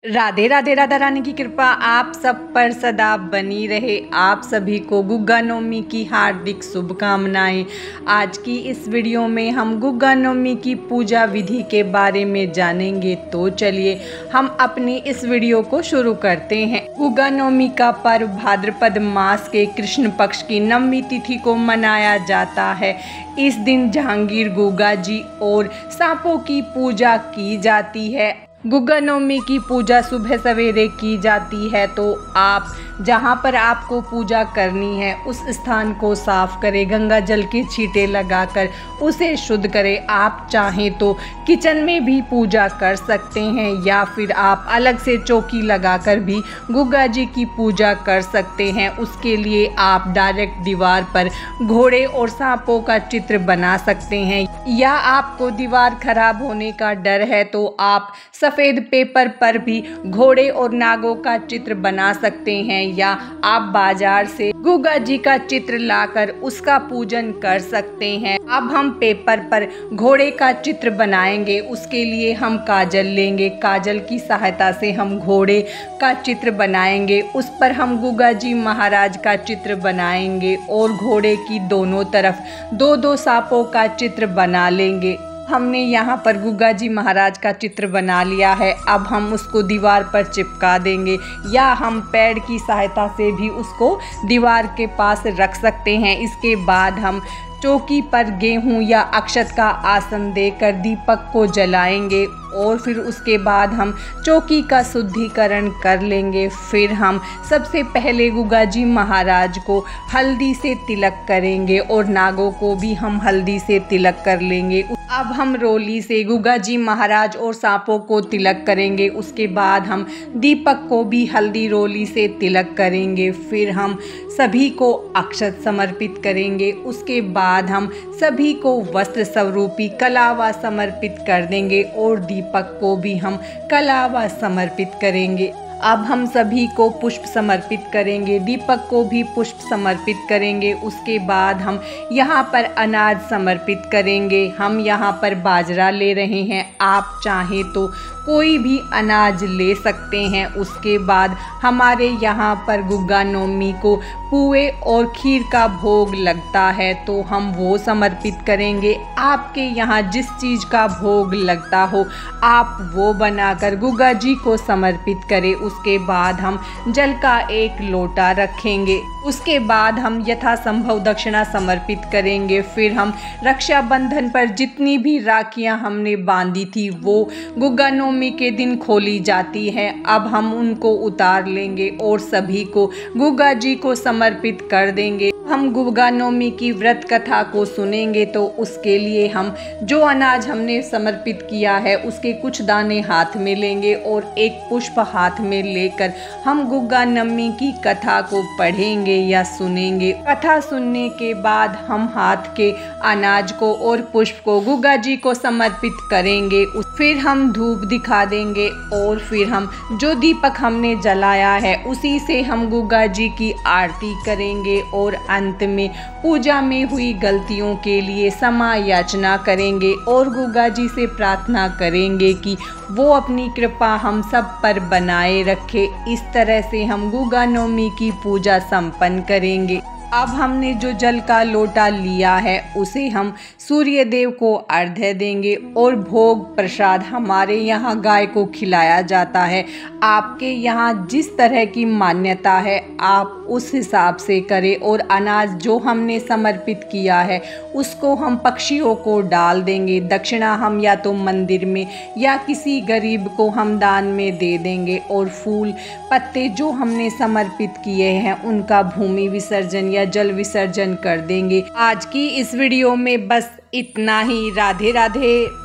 राधे राधे। राधा रानी की कृपा आप सब पर सदा बनी रहे। आप सभी को गुग्गा नवमी की हार्दिक शुभकामनाएं। आज की इस वीडियो में हम गुग्गा नवमी की पूजा विधि के बारे में जानेंगे। तो चलिए हम अपनी इस वीडियो को शुरू करते हैं। गुग्गा नवमी का पर्व भाद्रपद मास के कृष्ण पक्ष की नवमी तिथि को मनाया जाता है। इस दिन जहांगीर गुग्गा जी और सांपों की पूजा की जाती है। गुग्गा नवमी की पूजा सुबह सवेरे की जाती है, तो आप जहाँ पर आपको पूजा करनी है उस स्थान को साफ करें, गंगा जल के छींटे लगाकर उसे शुद्ध करें। आप चाहें तो किचन में भी पूजा कर सकते हैं या फिर आप अलग से चौकी लगाकर भी गुग्गा जी की पूजा कर सकते हैं। उसके लिए आप डायरेक्ट दीवार पर घोड़े और सांपों का चित्र बना सकते हैं, या आपको दीवार खराब होने का डर है तो आप सफ़ेद पेपर पर भी घोड़े और नागों का चित्र बना सकते हैं, या आप बाजार से गुग्गा जी का चित्र लाकर उसका पूजन कर सकते हैं। अब हम पेपर पर घोड़े का चित्र बनाएंगे। उसके लिए हम काजल लेंगे। काजल की सहायता से हम घोड़े का चित्र बनाएंगे। उस पर हम गुग्गा जी महाराज का चित्र बनाएंगे और घोड़े की दोनों तरफ दो दो सांपों का चित्र बना लेंगे। हमने यहाँ पर गुग्गा जी महाराज का चित्र बना लिया है। अब हम उसको दीवार पर चिपका देंगे, या हम पैड की सहायता से भी उसको दीवार के पास रख सकते हैं। इसके बाद हम चौकी पर गेहूं या अक्षत का आसन देकर दीपक को जलाएंगे और फिर उसके बाद हम चौकी का शुद्धिकरण कर लेंगे। फिर हम सबसे पहले गुग्गा जी महाराज को हल्दी से तिलक करेंगे और नागों को भी हम हल्दी से तिलक कर लेंगे। अब हम रोली से गुग्गा जी महाराज और सांपों को तिलक करेंगे। उसके बाद हम दीपक को भी हल्दी रोली से तिलक करेंगे। फिर हम सभी को अक्षत समर्पित करेंगे। उसके बाद हम सभी को वस्त्र स्वरूपी कलावा समर्पित कर देंगे और दीपक को भी हम कलावा समर्पित करेंगे। अब हम सभी को पुष्प समर्पित करेंगे, दीपक को भी पुष्प समर्पित करेंगे। उसके बाद हम यहाँ पर अनाज समर्पित करेंगे। हम यहाँ पर बाजरा ले रहे हैं, आप चाहें तो कोई भी अनाज ले सकते हैं। उसके बाद हमारे यहाँ पर गुग्गा नवमी को पुए और खीर का भोग लगता है, तो हम वो समर्पित करेंगे। आपके यहाँ जिस चीज़ का भोग लगता हो आप वो बनाकर गुग्गा जी को समर्पित करें। उसके बाद हम जल का एक लोटा रखेंगे। उसके बाद हम यथासंभव दक्षिणा समर्पित करेंगे। फिर हम रक्षाबंधन पर जितनी भी राखियां हमने बांधी थी वो गुग्गा नवमी के दिन खोली जाती है। अब हम उनको उतार लेंगे और सभी को गुग्गा जी को समर्पित कर देंगे। हम गुग्गा नवमी की व्रत कथा को सुनेंगे, तो उसके लिए हम जो अनाज हमने समर्पित किया है उसके कुछ दाने हाथ में लेंगे और एक पुष्प हाथ में लेकर हम गुग्गा नवमी की कथा को पढ़ेंगे या सुनेंगे। कथा सुनने के बाद हम हाथ के अनाज को और पुष्प को गुग्गा जी को समर्पित करेंगे। फिर हम धूप दिखा देंगे और फिर हम जो दीपक हमने जलाया है उसी से हम गुग्गा जी की आरती करेंगे और अंत में पूजा में हुई गलतियों के लिए क्षमा याचना करेंगे और गुग्गा जी से प्रार्थना करेंगे कि वो अपनी कृपा हम सब पर बनाए रखे। इस तरह से हम गुग्गा नवमी की पूजा संपन्न करेंगे। अब हमने जो जल का लोटा लिया है उसे हम सूर्य देव को अर्घ्य देंगे और भोग प्रसाद हमारे यहाँ गाय को खिलाया जाता है। आपके यहाँ जिस तरह की मान्यता है आप उस हिसाब से करें, और अनाज जो हमने समर्पित किया है उसको हम पक्षियों को डाल देंगे। दक्षिणा हम या तो मंदिर में या किसी गरीब को हम दान में दे देंगे, और फूल पत्ते जो हमने समर्पित किए हैं उनका भूमि विसर्जन या जल विसर्जन कर देंगे। आज की इस वीडियो में बस इतना ही। राधे राधे।